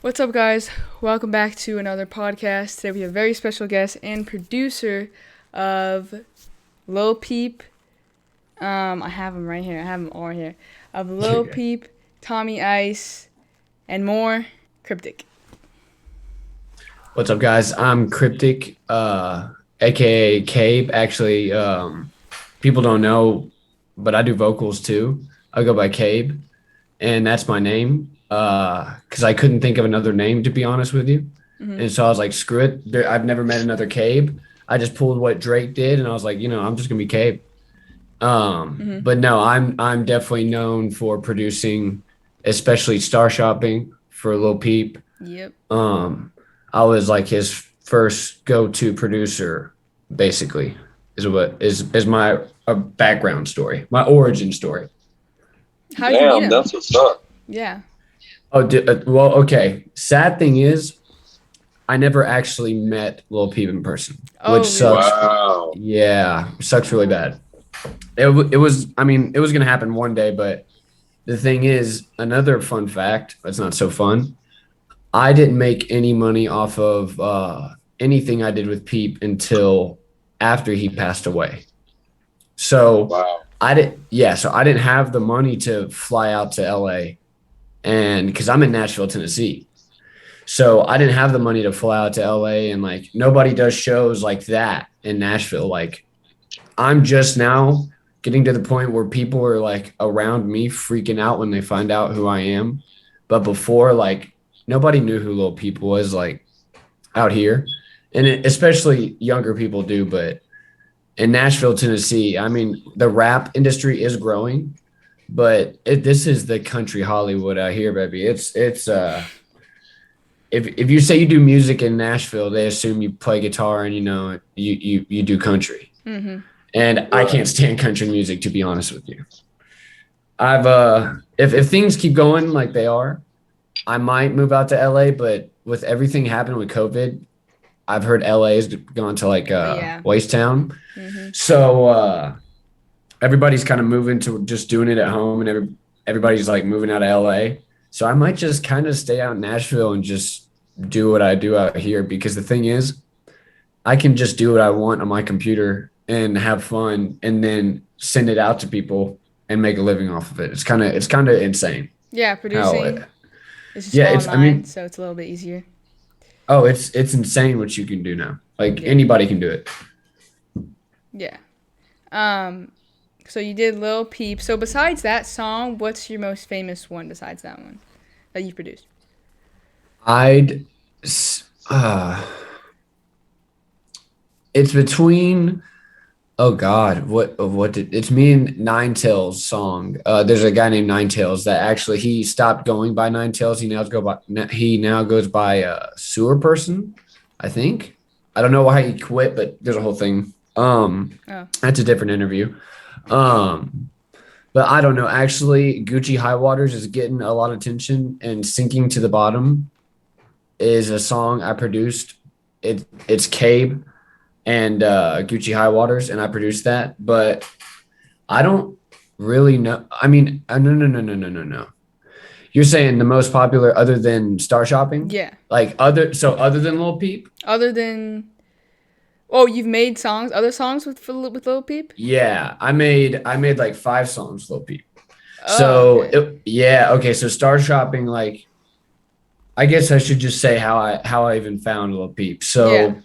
What's up, guys? Welcome back to another podcast. Today we have a very special guest and producer of Lil Peep. I have him right here. I have him all here. Of Lil Okay. Peep, Tommy Ice, and more. Kryptik. What's up, guys? I'm Kryptik, aka Cabe. Actually, people don't know, but I do vocals too. I go by Cabe, and that's my name. Because I couldn't think of another name, to be honest with you, Mm-hmm. and so I was like, screw it. I've never met another Cabe. I just pulled what Drake did, and I was like, I'm just gonna be Cabe. Mm-hmm. But no, I'm definitely known for producing, especially Star Shopping for Lil Peep. Yep. Um, I was like his first go-to producer, basically, is my background story, my origin story. How'd you meet Damn, him? that's what's up. Yeah. Oh, well, okay. Sad thing is, I never actually met Lil Peep in person, which Oh, really? sucks. Wow. Yeah, sucks really bad. It was, I mean, it was gonna happen one day, but the thing is, another fun fact, it's not so fun. I didn't make any money off of anything I did with Peep until after he passed away. So Wow. so I didn't have the money to fly out to LA, and because I'm in Nashville, Tennessee. So I didn't have the money to fly out to LA, and like nobody does shows like that in Nashville. Like I'm just now getting to the point where people are like around me freaking out when they find out who I am. But before, like nobody knew who Lil Peep was like out here. And especially younger people do, but in Nashville, Tennessee, I mean, the rap industry is growing, but this is the country Hollywood out here, baby. It's if you say you do music in Nashville, they assume you play guitar and you do country. Mm-hmm. And I Right. can't stand country music, to be honest with you. I've if things keep going like they are, I might move out to LA, but with everything happening with COVID, I've heard LA has gone to like Yeah. waste town. Mm-hmm. So everybody's kind of moving to just doing it at home, and everybody's like moving out of LA. So I might just kind of stay out in Nashville and just do what I do out here, because the thing is, I can just do what I want on my computer and have fun and then send it out to people and make a living off of it. It's kind of insane Yeah, how producing is just yeah, all it's I online, mean, so it's a little bit easier. oh, it's insane what you can do now. Like Yeah. anybody can do it. Yeah. Um, so you did Lil Peep. So besides that song, what's your most famous one besides that one that you produced? I'd s- uh it's between oh God, what did it's me and Nine Tails song. There's a guy named Nine Tails that actually he stopped going by Nine Tails. He now goes by Sewer Person, I think. I don't know why he quit, but there's a whole thing. Oh. That's a different interview. Um, but I don't know. Actually, Gucci High Waters is getting a lot of attention, and Sinking to the Bottom is a song I produced. It's Cabe and Gucci High Waters, and I produced that. But I don't really know. I mean, no. You're saying the most popular other than Star Shopping? Yeah. Other than Lil Peep? Other than oh, you've made songs, other songs with Lil Peep? Yeah, I made like 5 songs Lil Peep. Oh, So okay. yeah, okay. So Star Shopping, like I guess I should just say how I even found Lil Peep. Yeah. So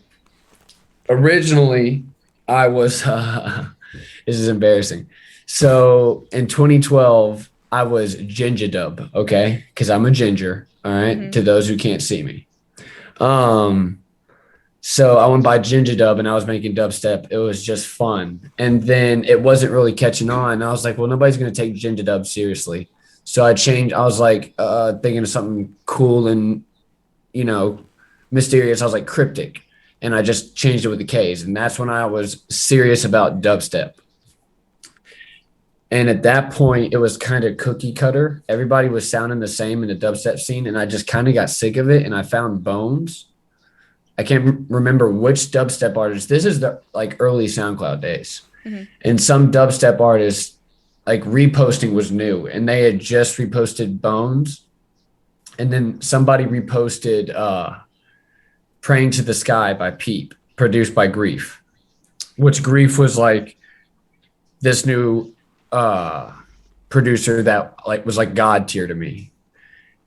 originally I was this is embarrassing. So in 2012, I was Ginger Dub, okay? Because I'm a ginger, all right, Mhm. to those who can't see me. Um, so I went by Ginger Dub and I was making dubstep. It was just fun. And then it wasn't really catching on. I was like, well, nobody's gonna take Ginger Dub seriously. So I was like thinking of something cool and you know, mysterious. I was like Kryptik. And I just changed it with the K's. And that's when I was serious about dubstep. And at that point, it was kind of cookie cutter. Everybody was sounding the same in the dubstep scene. And I just kind of got sick of it. And I found Bones. I can't remember which dubstep artist. This is the like early SoundCloud days. Mhm. And some dubstep artists like reposting was new. And they had just reposted Bones. And then somebody reposted Praying to the Sky by Peep, produced by Grief, which Grief was like this new producer that like was like God tier to me.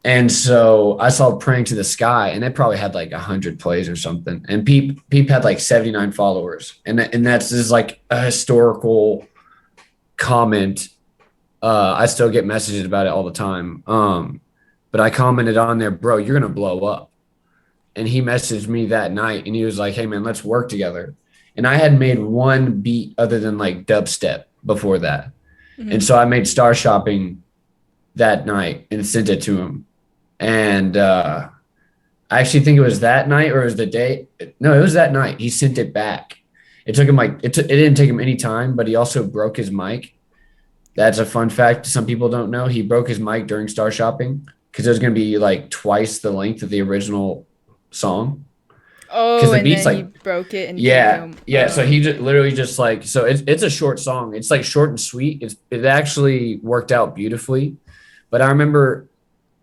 And so I saw Praying to the Sky, and it probably had like 100 plays or something. And Peep had like 79 followers, and that's just like a historical comment. I still get messages about it all the time. But I commented on there, bro, you're gonna blow up. And he messaged me that night, and he was like, "Hey man, let's work together." And I had made one beat other than like dubstep before that, and so I made Star Shopping that night and sent it to him. And I actually think it was that night or it was the day. No, it was that night. He sent it back. It took him like it didn't take him any time, but he also broke his mic. That's a fun fact some people don't know. He broke his mic during Star Shopping because it was going to be like twice the length of the original song. Oh, The and beat's then like, he broke it and yeah. So he just literally just like, so it's a short song. It's like short and sweet. It actually worked out beautifully. But I remember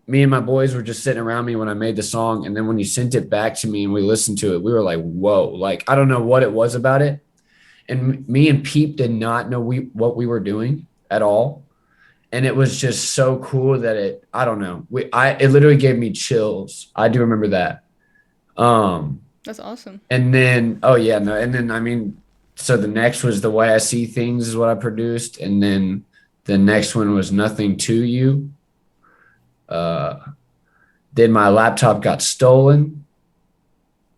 me and my boys were just sitting around me when I made the song. And then when you sent it back to me and we listened to it, we were like, whoa, like, I don't know what it was about it. And me and Peep did not know what we were doing at all. And it was just so cool that I don't know. It literally gave me chills. I do remember that. That's awesome. And then, oh yeah, no. And then, I mean, so the next was The Way I See Things is what I produced. And then the next one was Nothing to You. Then my laptop got stolen.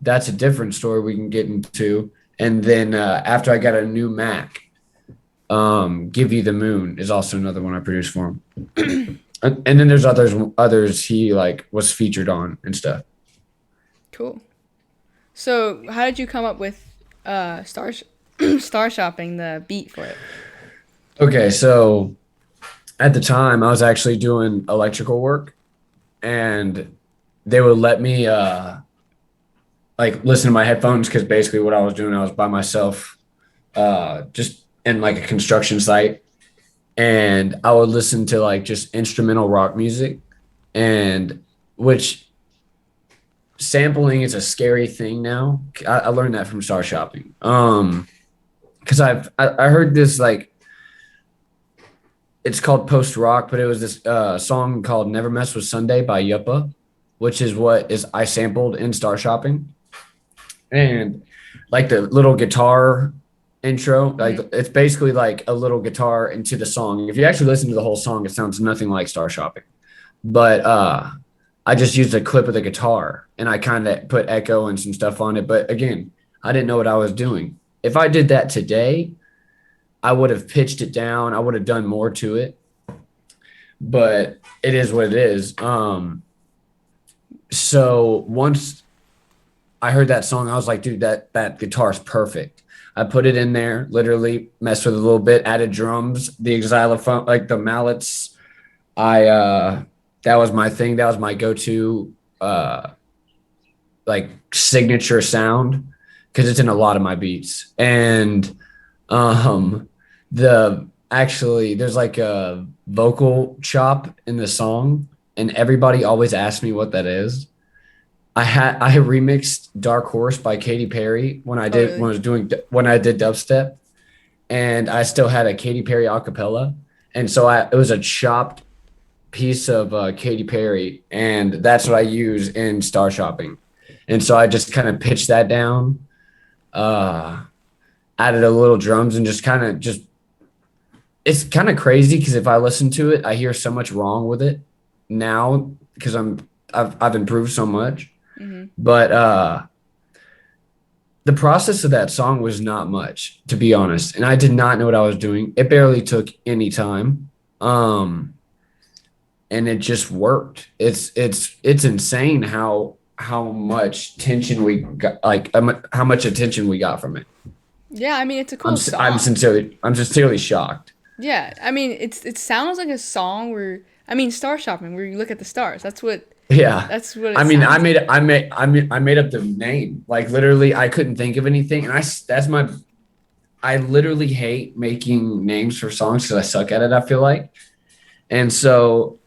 That's a different story we can get into. And then after I got a new Mac, Give You the Moon is also another one I produced for him. And then there's others he like was featured on and stuff. Cool. So how did you come up with Star Shopping, the beat for it? Okay, so at the time I was actually doing electrical work, and they would let me like listen to my headphones because basically what I was doing, I was by myself, just in like a construction site, and I would listen to like just instrumental rock music, and which sampling is a scary thing now. I learned that from Star Shopping. Because I heard this like it's called post rock, but it was this song called "Never Mess with Sunday" by Yuppa, which is what is I sampled in Star Shopping, and like the little guitar intro, like it's basically like a little guitar into the song. If you actually listen to the whole song, it sounds nothing like Star Shopping, but I just used a clip of the guitar and I kind of put echo and some stuff on it. But again, I didn't know what I was doing. If I did that today, I would have pitched it down. I would have done more to it, but it is what it is. So once I heard that song, I was like, dude, that guitar is perfect. I put it in there, literally messed with it a little bit, added drums, the xylophone, like the mallets. That was my thing. That was my go-to, like signature sound because it's in a lot of my beats. And there's like a vocal chop in the song, and everybody always asks me what that is. I remixed Dark Horse by Katy Perry when I did when I did dubstep, and I still had a Katy Perry acapella, and so it was a chopped piece of Katy Perry, and that's what I use in Star Shopping. And so I just kind of pitched that down, added a little drums, and just it's kind of crazy because if I listen to it, I hear so much wrong with it now because I've improved so much. But the process of that song was not much, to be honest, and I did not know what I was doing. It barely took any time. And it just worked. It's insane how much tension we got, like how much attention we got from it. Yeah, I mean it's a cool song. I'm sincerely shocked. Yeah, I mean it sounds like a song where Star Shopping, where you look at the stars. That's what. Yeah, that's what. I made up the name. Like literally, I couldn't think of anything, and I literally hate making names for songs because I suck at it. I feel like, and so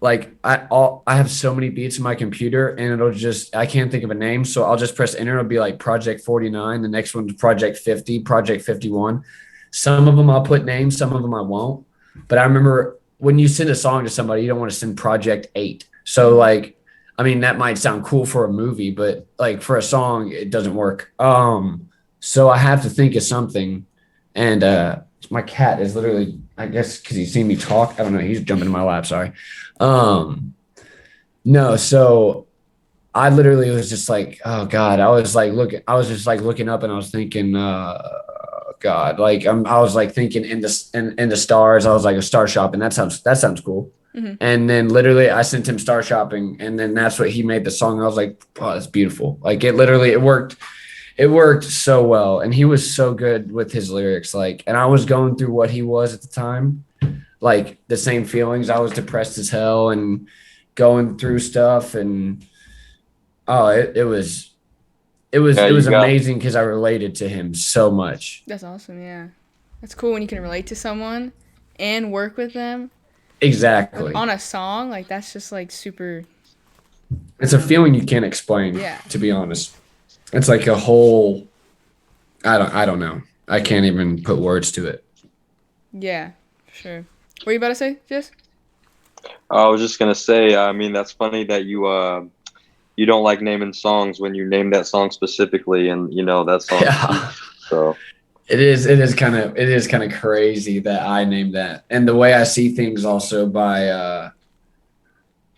like I have so many beats in my computer and it'll just I can't think of a name, so I'll just press enter. It'll be like Project 49, the next one's Project 50, Project 51. Some of them I'll put names, some of them I won't. But I remember when you send a song to somebody, you don't want to send Project 8. So like I mean that might sound cool for a movie, but like for a song it doesn't work. So I have to think of something and my cat is literally, I guess because he's seen me talk, I don't know, he's jumping in my lap, sorry. Um, no, so I literally was just like, oh God, I was just like looking up and I was thinking, God, like I was like thinking in the stars. I was like a star shopping. That sounds cool. Hmm. And then literally I sent him star shopping and then that's what he made the song. I was like, oh, that's beautiful. Like it worked. It worked so well. And he was so good with his lyrics. Like, and I was going through what he was at the time, like the same feelings. I was depressed as hell and going through stuff and oh Yeah, it you was got amazing because I related to him so much. That's awesome. Yeah, that's cool when you can relate to someone and work with them like, Exactly. on a song. Like that's just like super. I It's don't a know. feeling you can't explain, Yeah. to be honest. It's like a whole I don't know. I can't even put words to it. Yeah. Sure. What were you about to say, Jess? I was just gonna say, I mean, that's funny that you don't like naming songs when you name that song specifically, and that song's huge. Yeah. So It is kind of crazy that I named that. And the way I see things also by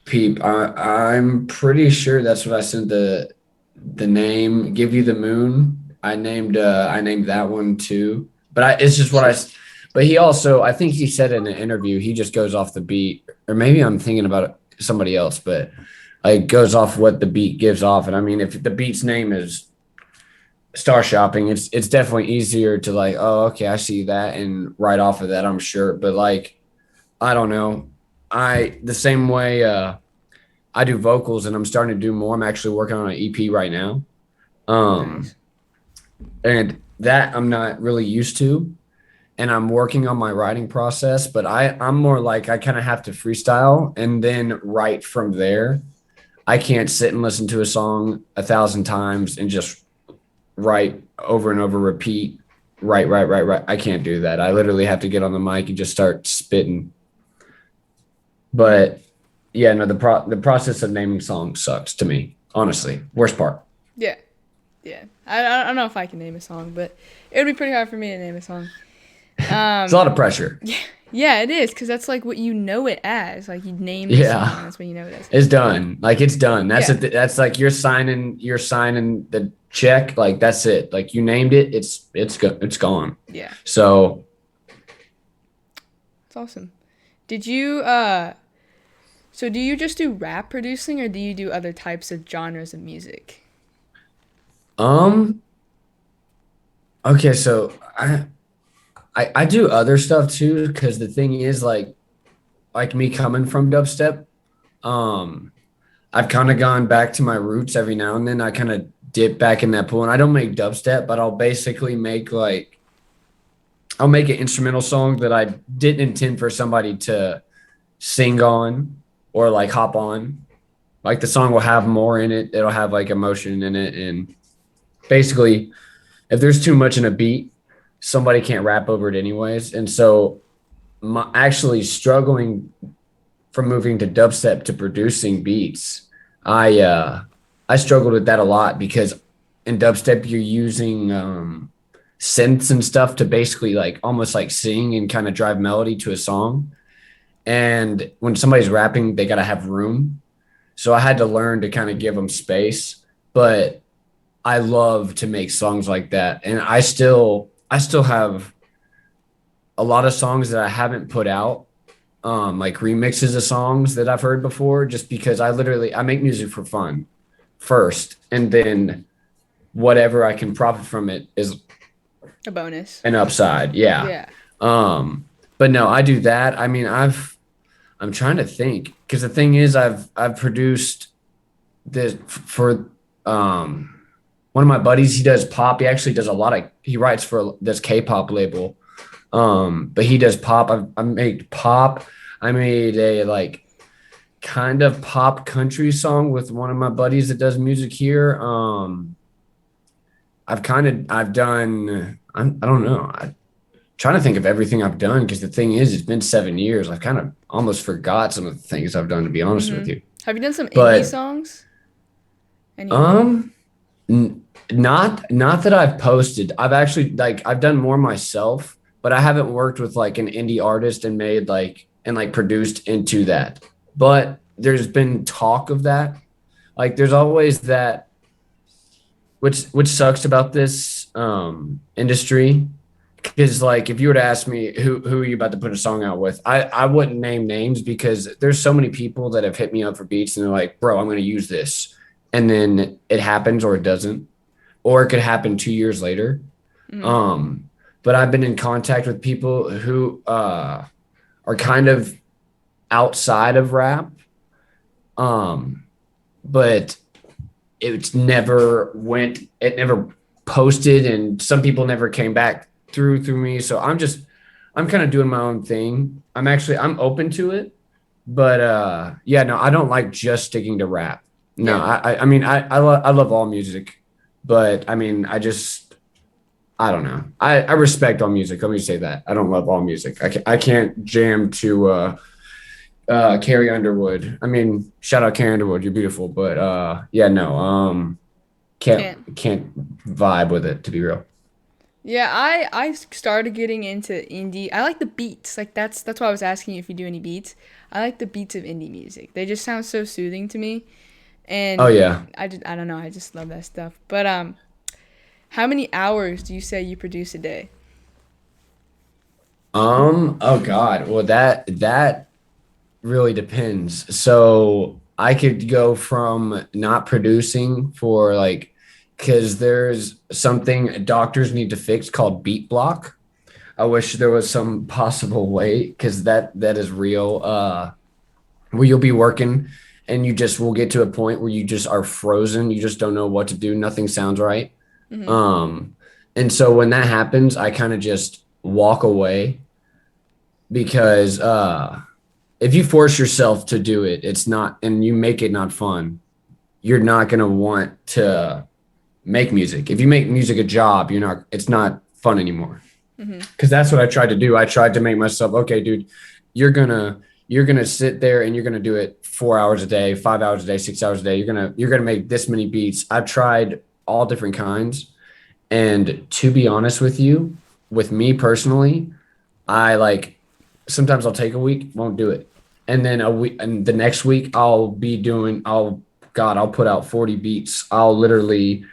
Peep, I'm pretty sure that's what I sent the name Give You the Moon. I named that one too. But it's just what but he also I think he said in an interview he just goes off the beat or maybe I'm thinking about somebody else, but like goes off what the beat gives off. And I mean if the beat's name is Star Shopping, it's definitely easier to like, oh, okay, I see that and right off of that, I'm sure. But like, I don't know. I the same way I do vocals and I'm starting to do more. I'm actually working on an EP right now. Um, Nice. and that I'm not really used to. And I'm working on my writing process, but I'm more like I kind of have to freestyle and then write from there. I can't sit and listen to a song 1,000 times and just write over and over, repeat, right. I can't do that. I literally have to get on the mic and just start spitting. But yeah, no, the process of naming songs sucks to me, honestly. Worst part. Yeah. Yeah. I don't know if I can name a song, but it would be pretty hard for me to name a song. It's a lot of pressure. Yeah, it is because that's like what you know it as. Like you name the song, Yeah, that's what you know it as. it's done. Like it's done. Yeah. That's like you're signing the check. Like that's it. Like you named it. It's gone. Yeah. So It's awesome. Did you so do you just do rap producing or do you do other types of genres of music? um okay, so I do other stuff too because the thing is like me coming from dubstep, um I've kind of gone back to my roots every now and then. I kind of dip back in that pool and I don't make dubstep, but I'll basically I'll make an instrumental song that I didn't intend for somebody to sing on or like hop on. Like the song will have more in it. It'll have like emotion in it. And basically, if there's too much in a beat, somebody can't rap over it anyways. And so actually struggling from moving to dubstep to producing beats, I struggled with that a lot because in dubstep you're using synths and stuff to basically like almost like sing and kind of drive melody to a song. And when somebody's rapping, they got to have room. So I had to learn to kind of give them space. But I love to make songs like that. And I still have a lot of songs that I haven't put out, like remixes of songs that I've heard before, just because I make music for fun first, and then whatever I can profit from it is A bonus. an upside. Yeah. Yeah. But no, I do that. I mean, I'm trying to think because the thing is, I've produced this for one of my buddies. He does pop. He actually does he writes for this K-pop label. But he does pop. I made pop. I made a like kind of pop country song with one of my buddies that does music here. I've done, I don't know. I'm trying to think of everything I've done because the thing is, it's been 7 years. I've kind of almost forgot some of the things I've done, to be honest with you. Have you done some indie But songs? Any of them? um, not that I've posted. I've actually like I've done more myself, but I haven't worked with like an indie artist and made like and like produced into that. But there's been talk of that. Like there's always that which sucks about this industry because like if you were to ask me who are you about to put a song out with, I wouldn't name names because there's so many people that have hit me up for beats and they're like, bro, I'm gonna use this. And then it happens or it doesn't. Or it could happen 2 years later. But I've been in contact with people who are kind of outside of rap. But it never posted and some people never came back through me. So I'm kind of doing my own thing. I'm open to it, but yeah, no, I don't like just sticking to rap. No, Yeah. I mean, I love all music, but I mean, I don't know. I respect all music. Let me say that. I don't love all music. I can't jam to Carrie Underwood. I mean, shout out Carrie Underwood. You're beautiful, but yeah, no. Can't vibe with it, to be real. Yeah, I started getting into indie. I like the beats. Like that's why I was asking you if you do any beats. I like the beats of indie music. They just sound so soothing to me. Oh And yeah. I don't know, I just love that stuff. But how many hours do you say you produce a day? Oh God. Well, that really depends. So I could go from not producing for like, because there's something doctors need to fix called beat block. I wish there was some possible way because that is real. Where you'll be working and you just will get to a point where you just are frozen. You just don't know what to do. Nothing sounds right. Mm-hmm. Um, and so when that happens, I kind of just walk away because if you force yourself to do it, it's not, and you make it not fun, you're not going to want to make music. If you make music a job, it's not fun anymore. Mm-hmm. Because that's what I tried to do. I tried to make myself, okay, dude, you're gonna sit there and you're gonna do it 4 hours a day, 5 hours a day, 6 hours a day. You're gonna make this many beats. I've tried all different kinds. And to be honest with you, with me personally, I like sometimes I'll take a week, won't do it. And then a week and the next week I'll put out 40 beats. I'll literally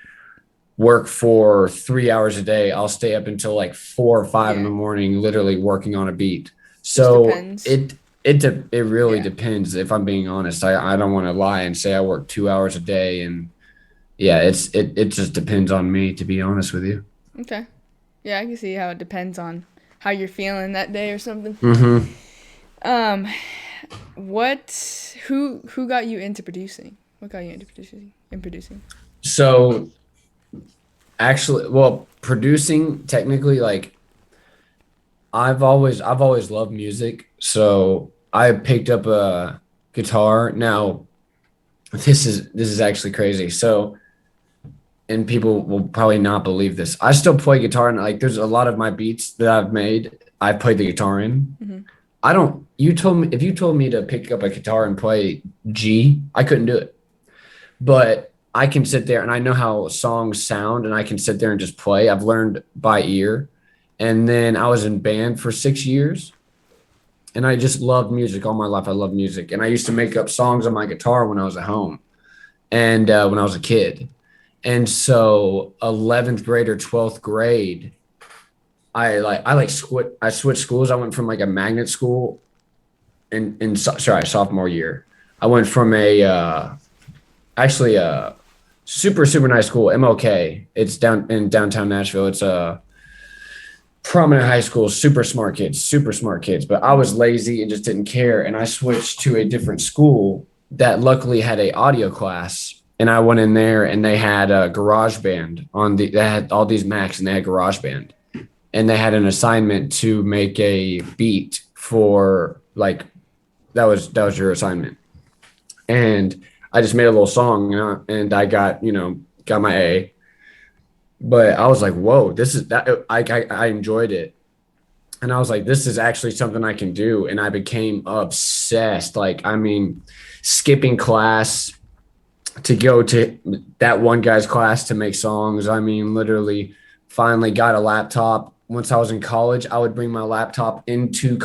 work for 3 hours a day. I'll stay up until like 4 or 5 in the Yeah. morning, literally working on a beat. Just So depends. it really Yeah. depends. If I'm being honest, I don't want to lie and say I work 2 hours a day, and yeah, it just depends on me, to be honest with you. Okay. Yeah, I can see how it depends on how you're feeling that day or something. Mm-hmm. Um, who got you into producing? What got you into producing? So actually, well, producing technically, like I've always loved music, so I picked up a guitar. Now this is actually crazy. So, and people will probably not believe this. I still play guitar, and like there's a lot of my beats that I've made. I played the guitar in. Mm-hmm. I don't. You told me if you told me to pick up a guitar and play G, I couldn't do it. But I can sit there and I know how songs sound, and I can sit there and just play. I've learned by ear. And then I was in band for 6 years, and I just loved music all my life. I love music, and I used to make up songs on my guitar when I was at home and when I was a kid. And so 11th grade or 12th grade, I switched schools. I went from like a magnet school sophomore year. I went from actually a super nice school, MLK. It's down in downtown Nashville. It's a prominent high school, super smart kids. But I was lazy and just didn't care, and I switched to a different school that luckily had a audio class. And I went in there, and they had a garage band they had all these Macs, and they had garage band, and they had an assignment to make a beat for like that was your assignment. and I just made a little song, and I got got my A. But I was like, whoa, this is that. I enjoyed it, and I was like, this is actually something I can do, and I became obsessed. Like, I mean, skipping class to go to that one guy's class to make songs. I mean, literally, finally got a laptop. Once I was in college, I would bring my laptop into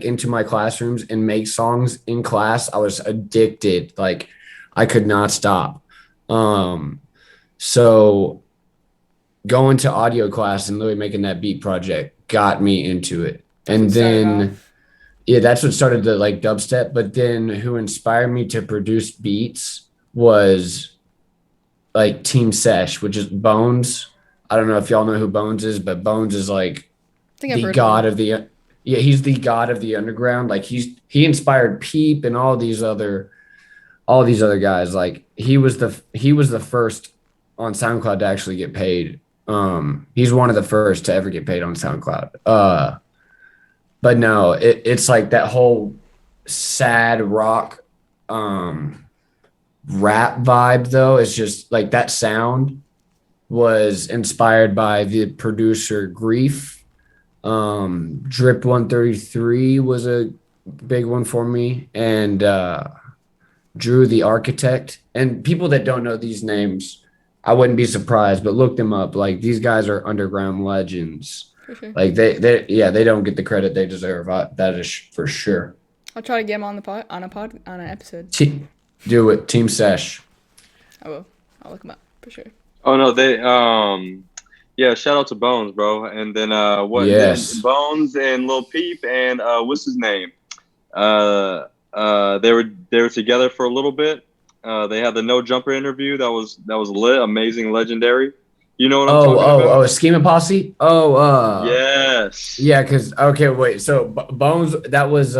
into my classrooms and make songs in class. I was addicted. Like, I could not stop. So going to audio class and literally making that beat project got me into it. And then yeah, that's what started the like dubstep. But then who inspired me to produce beats was like Team Sesh, which is Bones. I don't know if y'all know who Bones is, but Bones is like I think I've the heard god of of the yeah, he's the god of the underground. Like he inspired Peep and all these other guys. Like he was the first on SoundCloud to actually get paid. He's one of the first to ever get paid on SoundCloud. But no, it's like that whole sad rock rap vibe though. It's just like that sound was inspired by the producer Grief. Drip 133 was a big one for me, and Drew the Architect. And people that don't know these names, I wouldn't be surprised, but look them up. Like, these guys are underground legends. for sure. Like they don't get the credit they deserve. That is for sure. I'll try to get him on an episode. Do it, Team Sesh. I will. I'll look him up for sure. Oh no, they yeah, shout out to Bones, bro. And then Yes. then Bones and Lil Peep and what's his name? They were together for a little bit. They had the No Jumper interview. That was lit, amazing, legendary. You know what I'm talking about? Oh, Schema Posse. Yes. Yeah, because okay, wait. So Bones, that was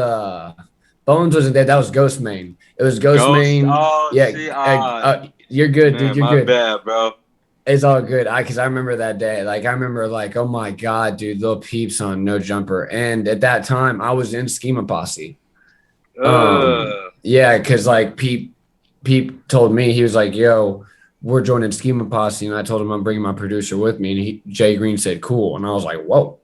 Bones wasn't there. That was Ghost Main. It was Ghost Main. Oh, Yeah, see, you're good, man, dude. You're my good. bad, bro. It's all good. Because I remember that day. Like, I remember, like, oh my God, dude, Lil Peep's on No Jumper. And at that time, I was in Schema Posse. Yeah, because like Peep told me, he was like, yo, we're joining Schema Posse. And I told him I'm bringing my producer with me. And Jay Green said, cool. And I was like, whoa.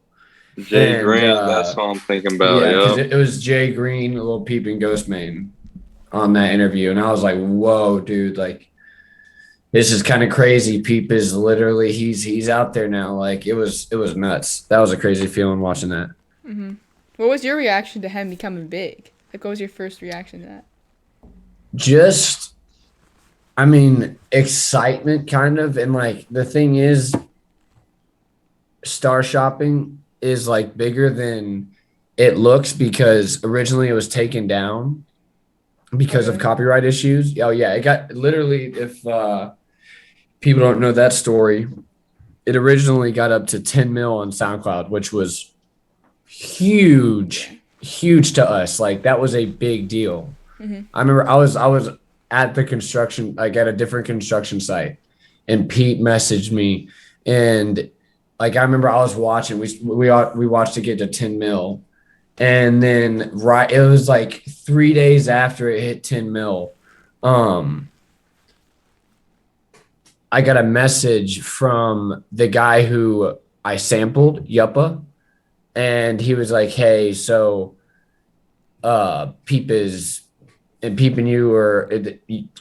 Jay Green, that's what I'm thinking about. Yeah, because yo. it was Jay Green, Lil Peep, and Ghost Main on that interview. And I was like, whoa, dude, like, this is kind of crazy. Peep is literally he's out there now. Like, it was nuts. That was a crazy feeling watching that. Mm-hmm. What was your reaction to him becoming big? Like, what was your first reaction to that? Just, I mean, excitement kind of. And like, the thing is, star shopping is like bigger than it looks, because originally it was taken down because of copyright issues. Oh yeah, it got literally, if people don't know that story, it originally got up to 10 mil on SoundCloud, which was huge to us. Like, that was a big deal. Mm-hmm. I remember I was at the construction, like at a different construction site, and Pete messaged me, and like, I remember I was watching, we watched it get to 10 mil. And then it was like 3 days after it hit 10 mil, I got a message from the guy who I sampled, Yuppa, and he was like, hey, so Peep and you are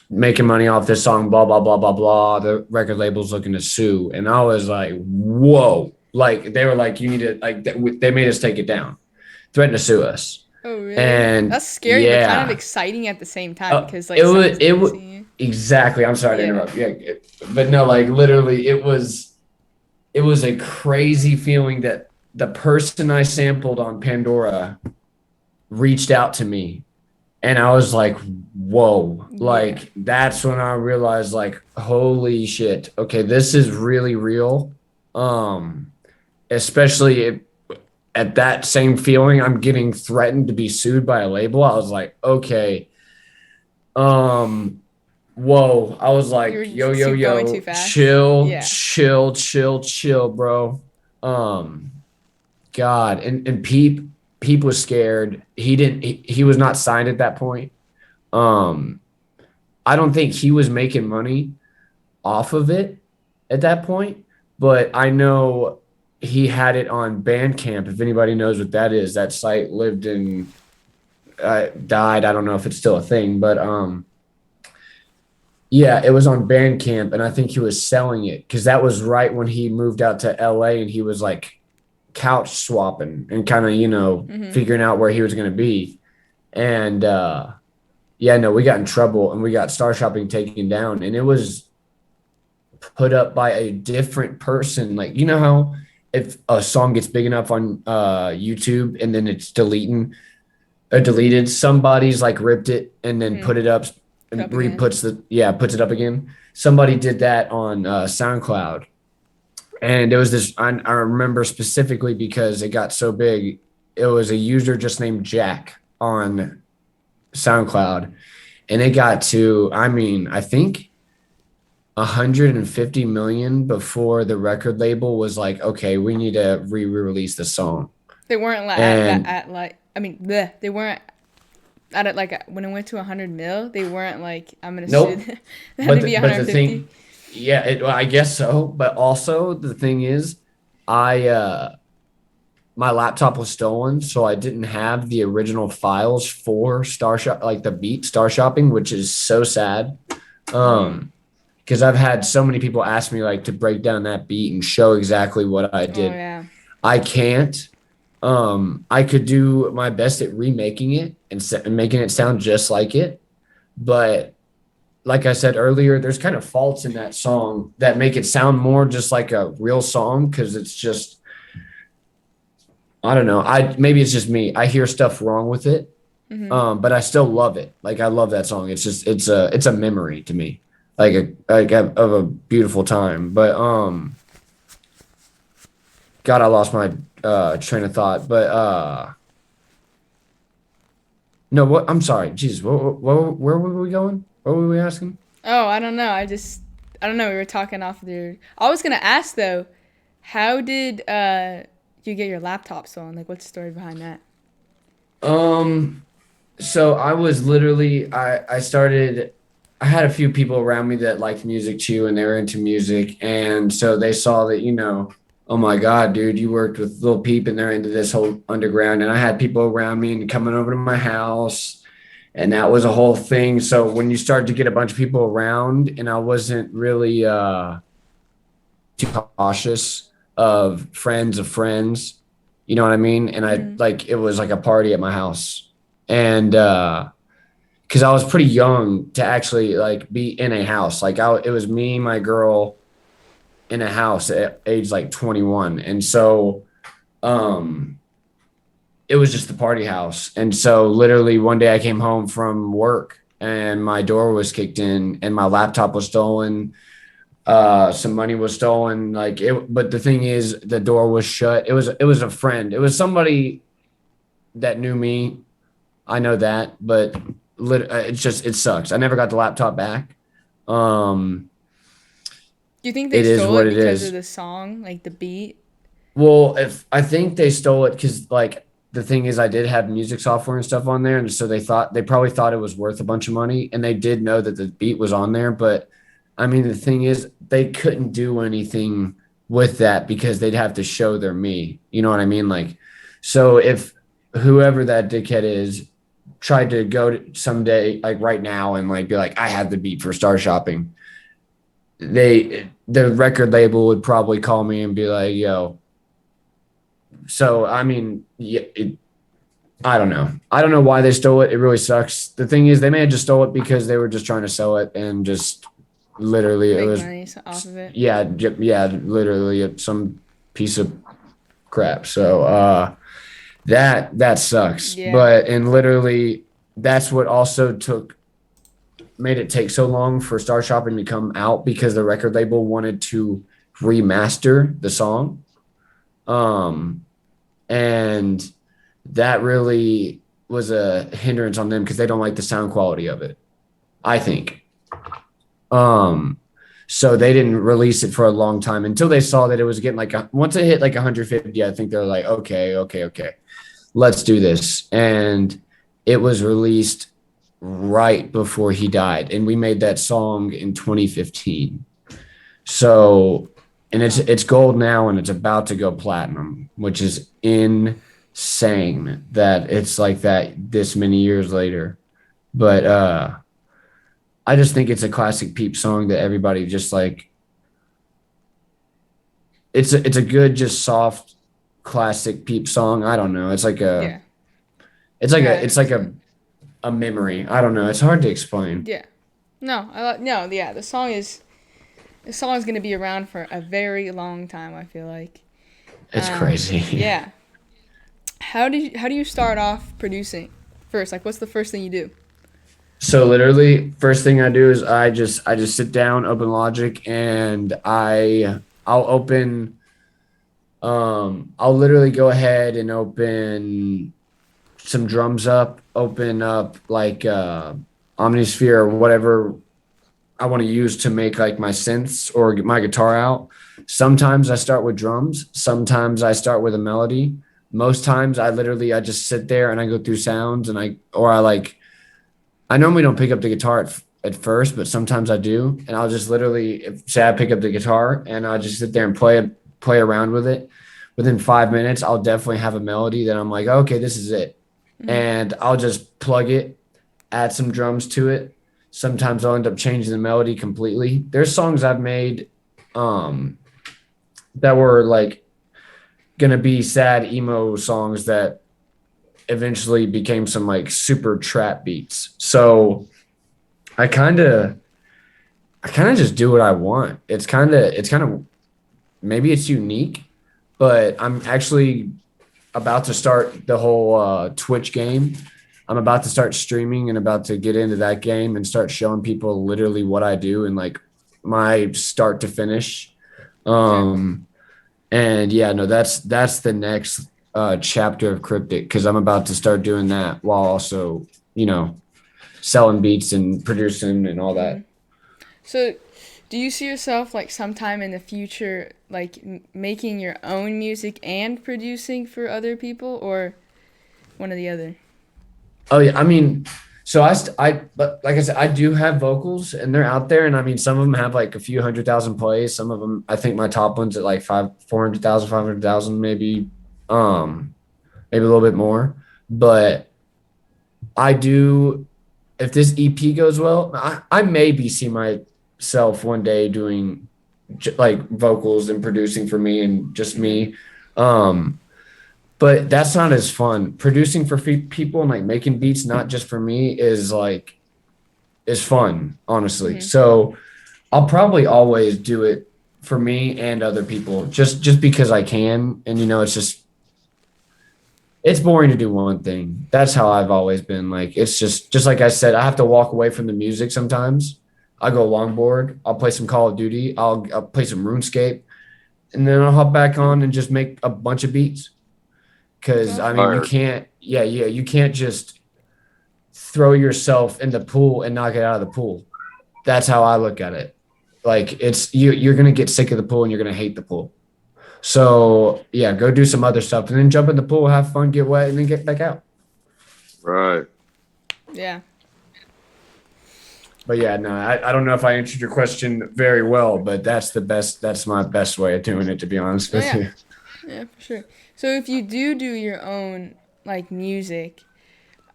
making money off this song, blah, blah, blah, blah, blah. The record label's looking to sue. And I was like, whoa. Like, they were like, you need to, like, they made us take it down, threatened to sue us. Oh, really? And that's scary, yeah, but kind of exciting at the same time, because like, it was exactly. I'm sorry to interrupt. Yeah, but no, like, literally, it was a crazy feeling that the person I sampled on Pandora reached out to me. And I was like, whoa, like, that's when I realized, like, holy shit. Okay, this is really real. Especially at that same feeling, I'm getting threatened to be sued by a label. I was like, okay. Whoa. I was like, yo, chill, bro. God. And Peep was scared. He was not signed at that point. I don't think he was making money off of it at that point, but I know he had it on Bandcamp. If anybody knows what that is, that site lived in died. I don't know if it's still a thing, but yeah, it was on Bandcamp, and I think he was selling it because that was right when he moved out to LA, and he was like couch swapping and kind of figuring out where he was going to be. And yeah, no, we got in trouble and we got Star Shopping taken down, and it was put up by a different person. Like, you know how if a song gets big enough on YouTube and then it's deleted, somebody's like ripped it and then put it up and puts it up again. Somebody did that on SoundCloud, and it was this. I remember specifically because it got so big. It was a user just named Jack on SoundCloud, and it got to, I think 150 million before the record label was like, okay, we need to re-release the song. They weren't they weren't at it like when it went to 100 mil. They weren't like, I'm gonna nope. shoot. It had to be 150. I guess so. But also the thing is, my laptop was stolen, so I didn't have the original files for the beat Star Shopping, which is so sad. Because I've had so many people ask me like to break down that beat and show exactly what I did. Oh, yeah. I can't. I could do my best at remaking it and making it sound just like it, but like I said earlier, there's kind of faults in that song that make it sound more just like a real song, because it's just, I don't know. Maybe it's just me. I hear stuff wrong with it, but I still love it. Like, I love that song. It's just it's a memory to me, of a beautiful time. But God, I lost my train of thought. But no, what? I'm sorry. Jesus, where were we going? What were we asking? Oh, I don't know. I don't know. We were talking off there. I was gonna ask though, how did you get your laptop stolen? Like, what's the story behind that? So I was literally, I had a few people around me that liked music too, and they were into music. And so they saw that, oh my God, dude, you worked with Lil Peep and they're into this whole underground. And I had people around me and coming over to my house, and that was a whole thing. So when you start to get a bunch of people around, and I wasn't really too cautious of friends, you know what I mean? And it was like a party at my house. And because I was pretty young to actually like be in a house. It was me, my girl in a house at age like 21. And so it was just the party house. And so literally one day I came home from work and my door was kicked in and my laptop was stolen. Some money was stolen. But the thing is, the door was shut. It was a friend. It was somebody that knew me. I know that, but it sucks. I never got the laptop back. Do you think they stole it because of the song, like the beat? Well, I think they stole it because the thing is, I did have music software and stuff on there, and so they probably thought it was worth a bunch of money, and they did know that the beat was on there. But I mean, the thing is, they couldn't do anything with that because they'd have to show their me. You know what I mean? So if whoever that dickhead is tried to go to someday, right now, and be like, I have the beat for Star Shopping, the record label would probably call me and be like, yo. So, I mean, I don't know. I don't know why they stole it. It really sucks. The thing is, they may have just stole it because they were just trying to sell it and just literally make it was money off of it. Yeah, literally some piece of crap. So that sucks. Yeah. But literally that's what also made it take so long for Star Shopping to come out, because the record label wanted to remaster the song. And that really was a hindrance on them because they don't like the sound quality of it, I think. So they didn't release it for a long time until they saw that it was getting once it hit 150, I think they're like, okay, let's do this. And it was released right before he died, and we made that song in 2015. So, and it's gold now, and it's about to go platinum, which is insane that it's like that this many years later. But I just think it's a classic Peep song that everybody just like. It's a good, just soft, classic Peep song. I don't know. It's like a Yeah. it's like Yeah, I a it's like understand. a memory. I don't know. It's hard to explain. Yeah. No, no, yeah, the song is gonna be around for a very long time, I feel like. It's crazy. Yeah. How do you start off producing first? Like what's the first thing you do? So literally, first thing I do is I just sit down, open Logic, and I'll open I'll literally go ahead and open some drums up, open up like Omnisphere or whatever I want to use to make like my synths or get my guitar out. Sometimes I start with drums, sometimes I start with a melody. Most times I just sit there and I go through sounds and I like I normally don't pick up the guitar at first, but sometimes I do. And I'll just literally say I pick up the guitar and I'll just sit there and play around with it. Within 5 minutes, I'll definitely have a melody that I'm like, okay, this is it. Mm-hmm. And I'll just plug it, add some drums to it. Sometimes I'll end up changing the melody completely. There's songs I've made um, that were like gonna be sad emo songs that eventually became some like super trap beats. So I kind of I kind of just do what I want. It's kind of maybe it's unique, but I'm actually about to start the whole Twitch game. I'm about to start streaming and about to get into that game and start showing people literally what I do and like my start to finish. Yeah. Um, and yeah, no, that's the next chapter of Kryptik because I'm about to start doing that while also, you know, selling beats and producing and all Mm-hmm. that. So, do you see yourself like sometime in the future, like making your own music and producing for other people, or one or the other? Oh yeah, I mean, so but like I said, I do have vocals and they're out there, and I mean, some of them have like a few 100,000 plays. Some of them, I think my top one's at like 400,000, 500,000, um, maybe a little bit more. But I do, if this EP goes well, I maybe see myself one day doing like vocals and producing for me and just Mm-hmm. me. Um, but that's not as fun. Producing for people and like making beats, not just for me, is fun, honestly. Mm-hmm. So I'll probably always do it for me and other people, just because I can. And you know, it's boring to do one thing. That's how I've always been. Like it's just like I said, I have to walk away from the music sometimes. I'll go longboard. I'll play some Call of Duty. I'll play some RuneScape, and then I'll hop back on and just make a bunch of beats. Because I Gotcha. mean, you Fire. can't, yeah, you can't just throw yourself in the pool and not get out of the pool. That's how I look at it. Like you're gonna get sick of the pool and you're gonna hate the pool. So yeah, go do some other stuff and then jump in the pool, have fun, get wet, and then get back out. Right. Yeah. But yeah, no, I don't know if I answered your question very well, but that's my best way of doing it, to be honest Oh with yeah. you. Yeah, for sure. So if you do your own like music,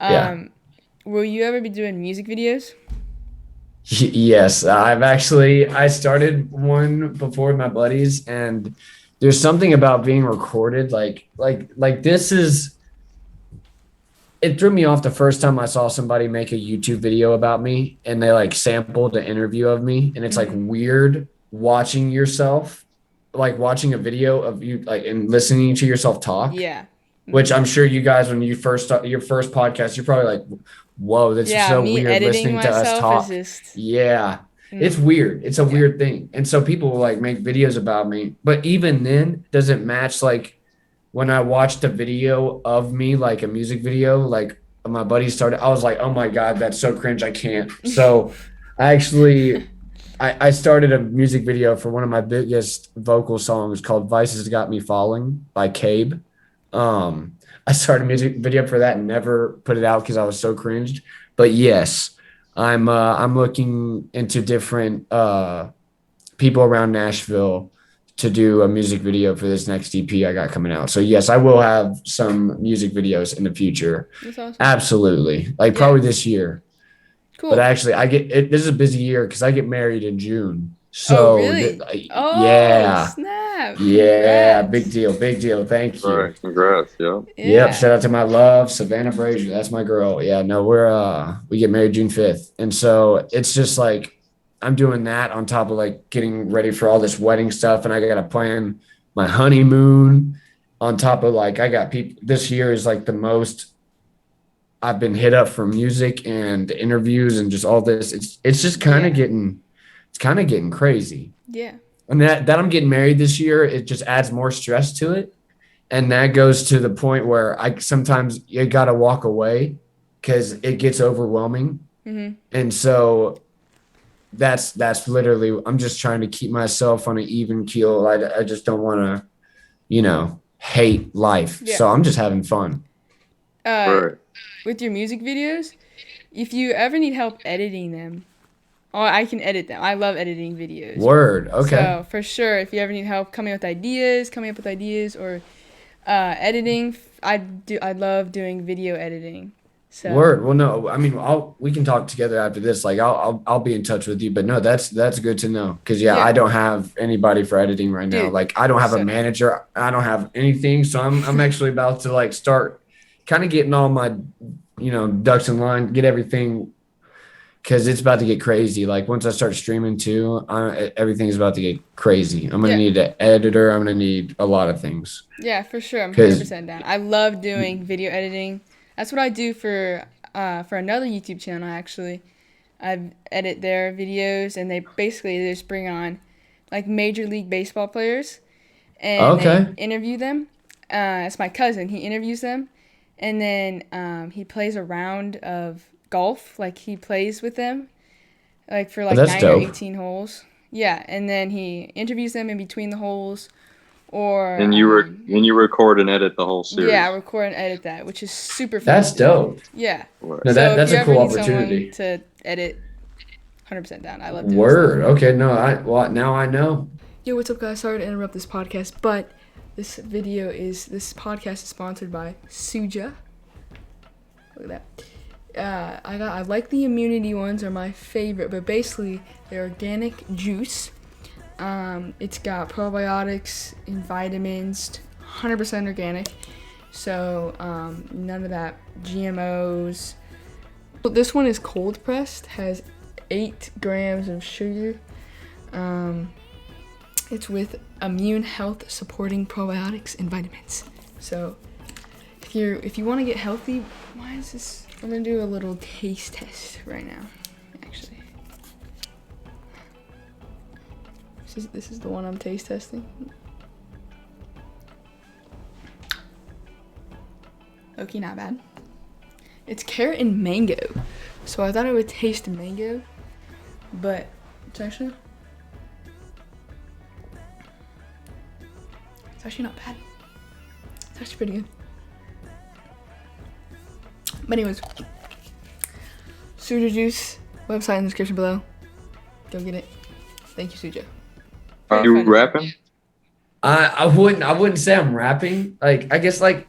Yeah. um, will you ever be doing music videos? Yes, I started one before with my buddies, and there's something about being recorded like this is it threw me off the first time I saw somebody make a YouTube video about me and they like sampled an interview of me, and it's like Mm-hmm. weird watching yourself, like watching a video of you like and listening to yourself talk, Yeah. which Mm-hmm. I'm sure you guys, when you first start your first podcast, you're probably like, whoa, this is Yeah, so me weird editing listening to us myself is talk. just Yeah. It's mm, weird. It's a yeah. weird thing. And so people will like make videos about me. But even then, doesn't match like when I watched a video of me, like a music video, like my buddy started, I was like, oh my God, that's so cringe. I can't. So I actually I started a music video for one of my biggest vocal songs called Vices Got Me Falling by Cabe. I started a music video for that and never put it out because I was so cringed. But yes, I'm looking into different people around Nashville to do a music video for this next EP I got coming out. So yes, I will have some music videos in the future. That's awesome. Absolutely. Like Yeah. probably this year. Cool. But actually this is a busy year because I get married in June. Oh, So really? Oh, yeah. snap. Yeah, Congrats. big deal, big deal. Thank All you. right, congrats. Yeah. Yep, Yeah. shout out to my love, Savannah Brazier. That's my girl. Yeah, no, we get married June 5th. And so it's just like I'm doing that on top of like getting ready for all this wedding stuff. And I gotta plan my honeymoon on top of like I got people this year is like the most I've been hit up for music and interviews and just all this. It's just kind of getting crazy. Yeah. And that I'm getting married this year, it just adds more stress to it. And that goes to the point where I sometimes you got to walk away because it gets overwhelming. Mm-hmm. And so that's literally, I'm just trying to keep myself on an even keel. I just don't want to, hate life. Yeah. So I'm just having fun. Right. With your music videos, if you ever need help editing them, oh, I can edit them. I love editing videos. Word. Okay. So for sure, if you ever need help coming up with ideas, or editing, I love doing video editing. So. Word. Well, no, I mean, we can talk together after this. Like, I'll be in touch with you. But no, that's good to know. Because yeah, I don't have anybody for editing right now. Dude, like, I don't have a manager. I don't have anything. So I'm actually about to like start kind of getting all my, ducks in line, get everything. Because it's about to get crazy. Like once I start streaming too, everything's about to get crazy. I'm gonna need an editor. I'm gonna need a lot of things. Yeah, for sure. I'm 100% down. I love doing video editing. That's what I do for another YouTube channel, actually. I edit their videos, and they just bring on, like, Major League Baseball players, and they interview them. It's my cousin. He interviews them, and then he plays a round of golf. Like, he plays with them, like, for, like, 9 or 18 holes. Yeah, and then he interviews them in between the holes. And you record and edit the whole series. Yeah, I record and edit that, which is super fun. That's dope. Yeah. No, that's a cool opportunity to edit. 100% down. I love doing Word. Stuff. Okay. No. Now I know. Yo, what's up, guys? Sorry to interrupt this podcast, but this podcast is sponsored by Suja. Look at that. I like the immunity ones, are my favorite, but basically they're organic juice. It's got probiotics and vitamins, 100% organic, so none of that GMOs. But this one is cold pressed, has 8 grams of sugar. It's with immune health supporting probiotics and vitamins. So if you want to get healthy, why is this? We're gonna do a little taste test right now, actually. This is the one I'm taste testing. Okay, not bad. It's carrot and mango. So I thought it would taste mango, but it's actually not bad. It's actually pretty good. But anyways, Suja Juice, website in the description below. Go get it. Thank you, Suja. Are you rapping? I wouldn't say I'm rapping. Like I guess like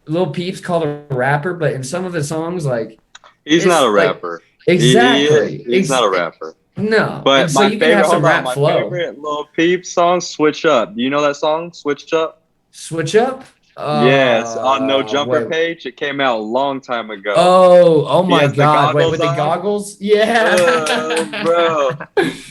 Lil Peep's called a rapper, but in some of his songs, like he's not a rapper. Like, exactly. He's not a rapper. No. But so you can have some rap flow. Favorite Lil Peep song, Switch Up. Do you know that song, Switch Up? Switch Up? Yes, on No Jumper page. It came out a long time ago. Oh my God! Wait, with the goggles? Yeah, bro,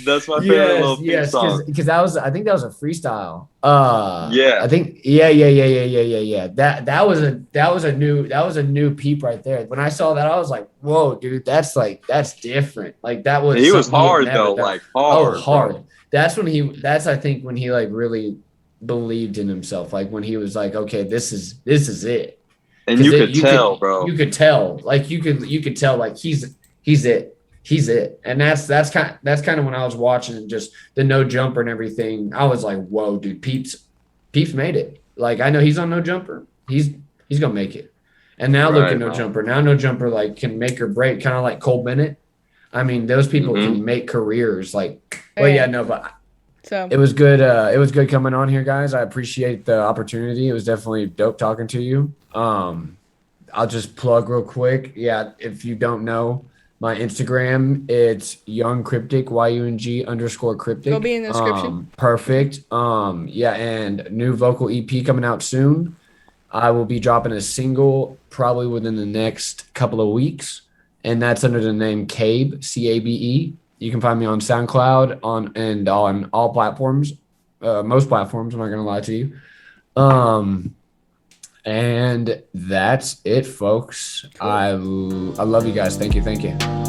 that's my favorite Lil Peep song. Because I think that was a freestyle. Yeah, I think yeah. That was a new Peep right there. When I saw that, I was like, whoa, dude, that's different. Like that was. He was hard though, like hard. Oh, hard. Bro. That's I think when he like really believed in himself, like when he was like, okay, this is it, and you could tell, bro. You could tell, like you could tell, like he's it, and that's kind of when I was watching just the No Jumper and everything. I was like, whoa, dude, Peep's made it. Like I know he's on No Jumper, he's gonna make it, And now look at Right. No Jumper. Now No Jumper like can make or break, kind of like Cole Bennett. I mean, those people Mm-hmm. can make careers. Like, Oh, well, yeah. yeah, no, but So it was good. It was good coming on here, guys. I appreciate the opportunity. It was definitely dope talking to you. I'll just plug real quick. Yeah, if you don't know my Instagram, it's young Kryptik, YUNG_Kryptik. go be in the description. Perfect. Yeah, and new vocal EP coming out soon. I will be dropping a single probably within the next couple of weeks, and that's under the name Cabe, CABE. You can find me on SoundCloud on all platforms, most platforms. I'm not gonna lie to you. And that's it, folks. I love you guys. Thank you.